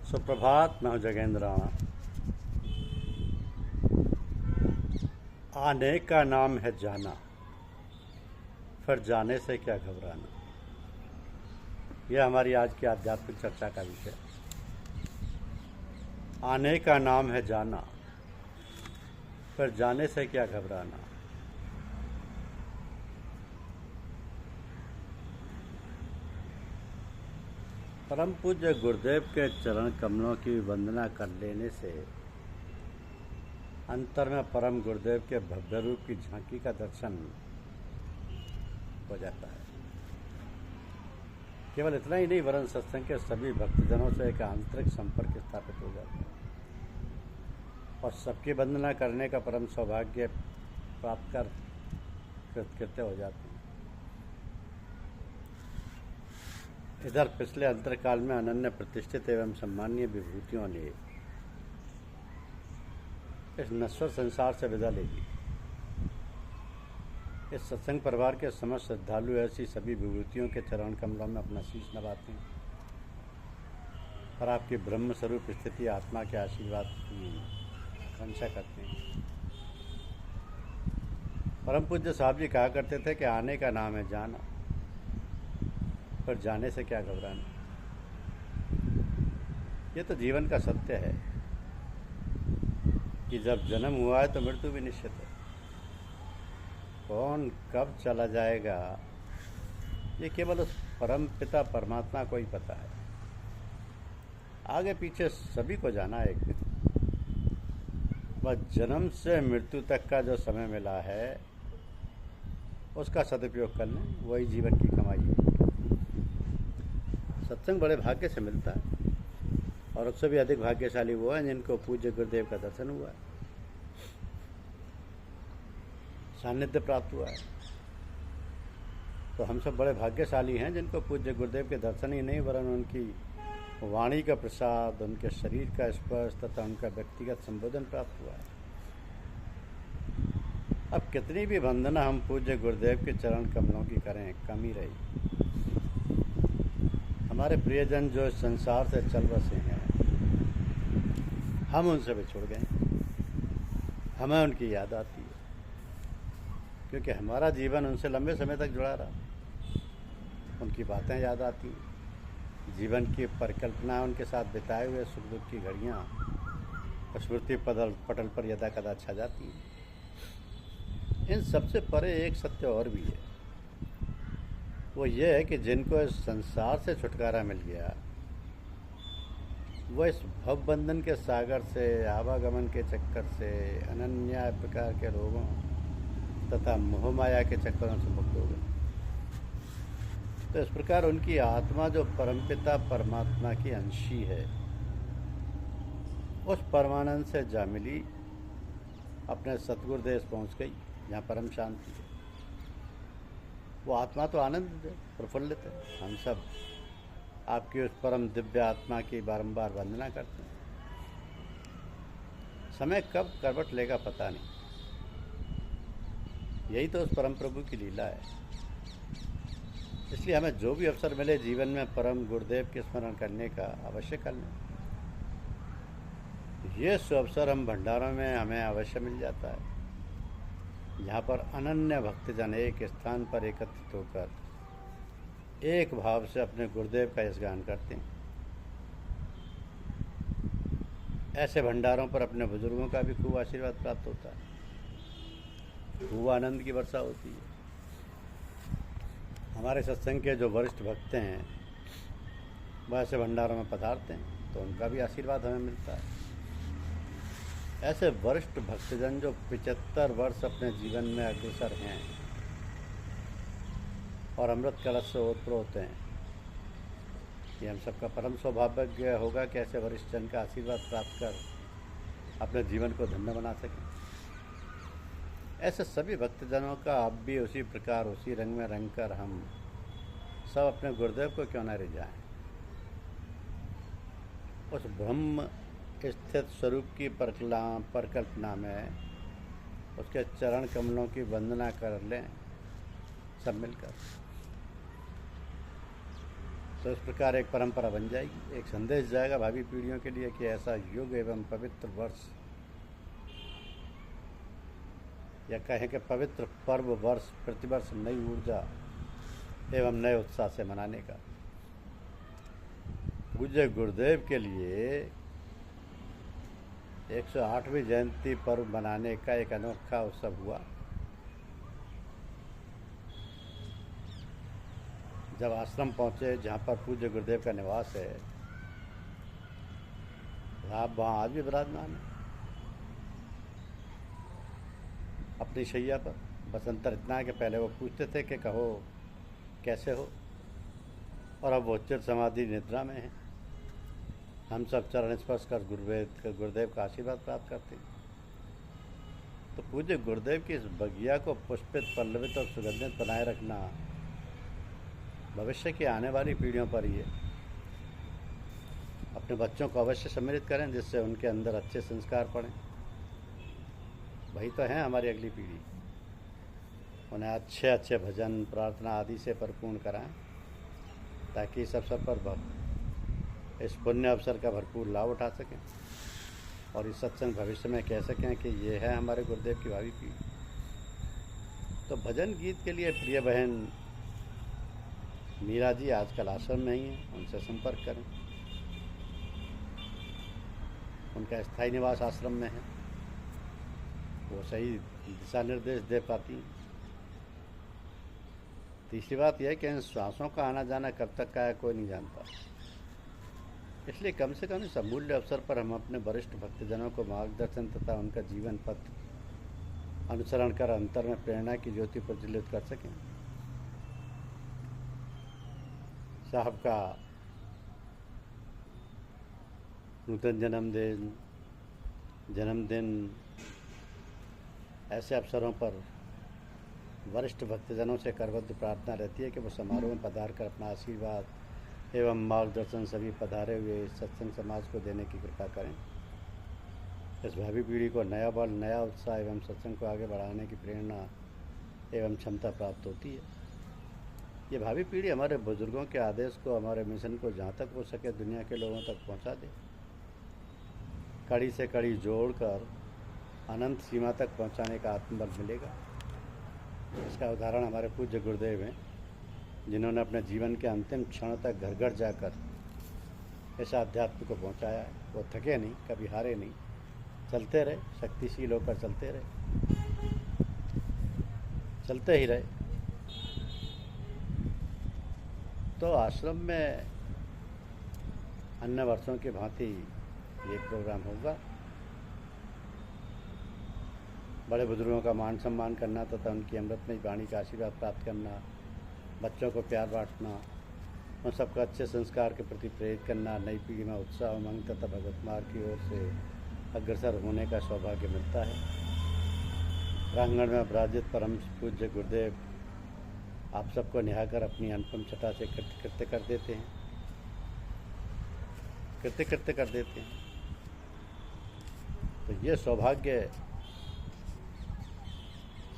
सुप्रभात। मैं हूं जगेंद्र राणा। आने का नाम है जाना, फिर जाने से क्या घबराना। यह हमारी आज की आध्यात्मिक चर्चा का विषय। आने का नाम है जाना, फिर जाने से क्या घबराना। परम पूज्य गुरुदेव के चरण कमलों की वंदना कर लेने से अंतर में परम गुरुदेव के भव्य रूप की झांकी का दर्शन हो जाता है। केवल इतना ही नहीं, वरन सत्संग के सभी भक्तजनों से एक आंतरिक संपर्क स्थापित हो जाता है और सबकी वंदना करने का परम सौभाग्य प्राप्त कर कृतकृत्य हो जाते हैं। इधर पिछले अंतरकाल में अनन्य प्रतिष्ठित एवं सम्मानीय विभूतियों ने इस नश्वर संसार से विदा ले ली। इस सत्संग परिवार के समस्त श्रद्धालु ऐसी सभी विभूतियों के चरण कमलों में अपना शीश नवाते हैं और आपकी ब्रह्म स्वरूप स्थिति आत्मा के आशीर्वाद की आकांक्षा करते हैं। परम पूज्य साहब जी कहा करते थे कि आने का नाम है जाना, पर जाने से क्या घबराना। ये तो जीवन का सत्य है कि जब जन्म हुआ है तो मृत्यु भी निश्चित है। कौन कब चला जाएगा ये केवल उस परम पिता परमात्मा को ही पता है। आगे पीछे सभी को जाना है एक दिन। बस जन्म से मृत्यु तक का जो समय मिला है उसका सदुपयोग कर लें, वही जीवन की कमाई है। सत्संग बड़े भाग्य से मिलता है और उससे भी अधिक भाग्यशाली वो है जिनको पूज्य गुरुदेव का दर्शन हुआ है, सानिध्य प्राप्त हुआ है। तो हम सब बड़े भाग्यशाली हैं जिनको पूज्य गुरुदेव के दर्शन ही नहीं वरन उनकी वाणी का प्रसाद, उनके शरीर का स्पर्श तथा उनका व्यक्तिगत संबोधन प्राप्त हुआ है। अब कितनी भी वंदना हम पूज्य गुरुदेव के चरण कमलों की करें, कम ही रही। हमारे प्रियजन जो इस संसार से चल बसे हैं, हम उनसे बिछुड़ गए। हमें उनकी याद आती है क्योंकि हमारा जीवन उनसे लंबे समय तक जुड़ा रहा। उनकी बातें याद आती, जीवन की परिकल्पना, उनके साथ बिताए हुए सुख दुख की घड़ियाँ स्मृति पटल पर यदा कदा छा जाती हैं। इन सबसे परे एक सत्य और भी है, वो ये है कि जिनको इस संसार से छुटकारा मिल गया वो इस भव बंधन के सागर से, आवागमन के चक्कर से, अनन्य प्रकार के रोगों तथा मोह माया के चक्करों से मुक्त हो गए। तो इस प्रकार उनकी आत्मा जो परमपिता परमात्मा की अंशी है, उस परमानंद से जा मिली, अपने सतगुरु देश पहुँच गई जहाँ परम शांति है। वो आत्मा तो आनंद है, प्रफुल्लित है। हम सब आपकी उस परम दिव्य आत्मा की बारंबार वंदना करते हैं। समय कब करवट लेगा पता नहीं। यही तो उस परम प्रभु की लीला है। इसलिए हमें जो भी अवसर मिले जीवन में परम गुरुदेव के स्मरण करने का अवश्य कर लें। ये सुअवसर हम भंडारों में हमें अवश्य मिल जाता है, जहाँ पर अनन्य भक्तजन एक स्थान पर एकत्रित होकर एक भाव से अपने गुरुदेव का यशगान करते हैं। ऐसे भंडारों पर अपने बुजुर्गों का भी खूब आशीर्वाद प्राप्त होता है, खूब आनंद की वर्षा होती है। हमारे सत्संग के जो वरिष्ठ भक्त हैं वह ऐसे भंडारों में पधारते हैं तो उनका भी आशीर्वाद हमें मिलता है। ऐसे वरिष्ठ भक्तजन जो 75 वर्ष अपने जीवन में अग्रसर हैं और अमृत कलश से ओतप्रोत हैं, ये हम सबका परम सौभाग्य होगा कि ऐसे वरिष्ठ जन का आशीर्वाद प्राप्त कर अपने जीवन को धन्य बना सकें। ऐसे सभी भक्तजनों का अब भी उसी प्रकार उसी रंग में रंग कर हम सब अपने गुरुदेव को क्यों न रिझाएं। उस ब्रह्म स्थित स्वरूप की परिकल्पना में उसके चरण कमलों की वंदना कर लें सब मिलकर। तो तो इस प्रकार एक परंपरा बन जाएगी, एक संदेश जाएगा भावी पीढ़ियों के लिए कि ऐसा युग एवं पवित्र वर्ष, या कहें कि पवित्र पर्व वर्ष प्रतिवर्ष नई ऊर्जा एवं नए उत्साह से मनाने का। पूज्य गुरुदेव के लिए 108वीं जयंती पर्व मनाने का एक अनोखा उत्सव हुआ जब आश्रम पहुँचे जहाँ पर पूज्य गुरुदेव का निवास है। आप वहाँ आज भी विराजमान हैं अपनी शैया पर। बस अंतर इतना है कि पहले वो पूछते थे कि कहो कैसे हो, और अब वो चिर समाधि निद्रा में है। हम सब चरण स्पर्श कर गुरुदेव का आशीर्वाद प्राप्त करते हैं। तो पूज्य गुरुदेव की इस बगिया को पुष्पित, पल्लवित और सुगंधित बनाए रखना भविष्य की आने वाली पीढ़ियों पर ही है। अपने बच्चों को अवश्य सम्मिलित करें जिससे उनके अंदर अच्छे संस्कार पड़ें। वही तो हैं हमारी अगली पीढ़ी। उन्हें अच्छे अच्छे भजन, प्रार्थना आदि से परिपूर्ण कराएं ताकि इस अवसर पर इस पुण्य अवसर का भरपूर लाभ उठा सकें और इस सत्संग भविष्य में कह सकें कि ये है हमारे गुरुदेव की भावी पीढ़ी। तो भजन गीत के लिए प्रिय बहन मीरा जी आजकल आश्रम में ही हैं, उनसे संपर्क करें। उनका स्थायी निवास आश्रम में है, वो सही दिशा निर्देश दे पाती हैं। तीसरी बात यह है कि इन श्वासों का आना जाना कब तक का है कोई नहीं जानता, इसलिए कम से कम इस अमूल्य अवसर पर हम अपने वरिष्ठ भक्तजनों को मार्गदर्शन तथा उनका जीवन पथ अनुसरण कर अंतर में प्रेरणा की ज्योति प्रज्वलित कर सकें। साहब का नूतन जन्मदिन ऐसे अवसरों पर वरिष्ठ भक्तजनों से करबद्ध प्रार्थना रहती है कि वो समारोह में पधार कर अपना आशीर्वाद एवं मार्गदर्शन सभी पधारे हुए सत्संग समाज को देने की कृपा करें। इस भावी पीढ़ी को नया बल, नया उत्साह एवं सत्संग को आगे बढ़ाने की प्रेरणा एवं क्षमता प्राप्त होती है। ये भावी पीढ़ी हमारे बुजुर्गों के आदेश को, हमारे मिशन को जहाँ तक हो सके दुनिया के लोगों तक पहुँचा दे। कड़ी से कड़ी जोड़कर अनंत सीमा तक पहुँचाने का आत्मबल मिलेगा। इसका उदाहरण हमारे पूज्य गुरुदेव हैं, जिन्होंने अपने जीवन के अंतिम क्षण तक घर घर जाकर इस अध्यात्म को पहुंचाया है। वो थके नहीं, कभी हारे नहीं, चलते रहे, शक्तिशील होकर चलते रहे, चलते ही रहे। तो आश्रम में अन्य वर्षों की भांति ये प्रोग्राम होगा। बड़े बुजुर्गों का मान सम्मान करना तथा उनकी अमृतमयी वाणी का आशीर्वाद प्राप्त करना, बच्चों को प्यार बांटना, उन सबको अच्छे संस्कार के प्रति प्रेरित करना, नई पीढ़ी में उत्साह, उमंग तथा भगवत मार्ग की ओर से अग्रसर होने का सौभाग्य मिलता है। प्रांगण में विराजित परम पूज्य गुरुदेव आप सबको निहाकर अपनी अनुपम छटा से कृत्य कर देते हैं, कृत्य कर देते हैं। तो ये सौभाग्य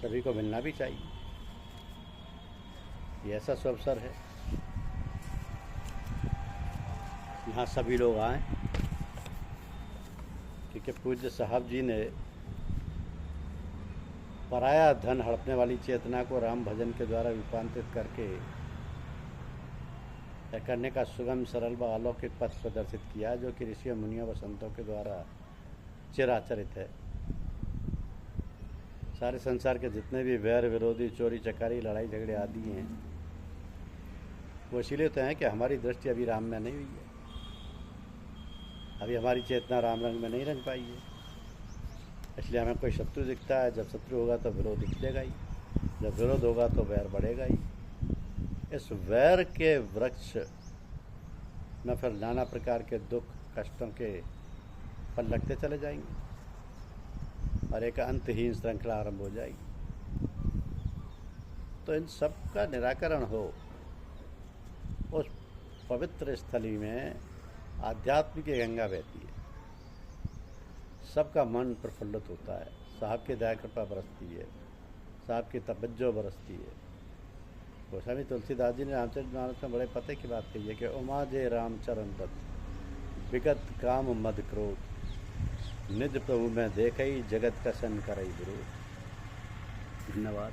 सभी को मिलना भी चाहिए। ये ऐसा शुभ अवसर है, यहाँ सभी लोग आएँ, क्योंकि पूज्य साहब जी ने पराया धन हड़पने वाली चेतना को राम भजन के द्वारा रूपांतरित करने का सुगम, सरल व अलौकिक पथ प्रदर्शित किया, जो कि ऋषियों, मुनियों व संतों के द्वारा चिराचरित है। सारे संसार के जितने भी वैर विरोधी, चोरी चकारी, लड़ाई झगड़े आदि हैं, वो इसीलिए तो हैं कि हमारी दृष्टि अभी राम में नहीं हुई है, अभी हमारी चेतना राम रंग में नहीं रंग पाई है। इसलिए हमें कोई शत्रु दिखता है, जब शत्रु होगा तो विरोध दिखेगा ही, जब विरोध होगा तो वैर बढ़ेगा ही। इस वैर के वृक्ष में फिर नाना प्रकार के दुख, कष्टों के फल लगते चले जाएंगे और एक अंतहीन श्रृंखला आरंभ हो जाएगी। तो इन सब का निराकरण हो उस पवित्र स्थली में आध्यात्म की गंगा बहती है, सबका मन प्रफुल्लित होता है, साहब की दया कृपा बरसती है, साहब की तवज्जो बरसती है, गोस्वामी तुलसीदास जी ने रामचरितमानस में बड़े पते की बात कही है कि उमा जे रामचरण दत्त विगत काम मद क्रोध निज प्रभु में देखई जगत कसन करई विरोध। धन्यवाद।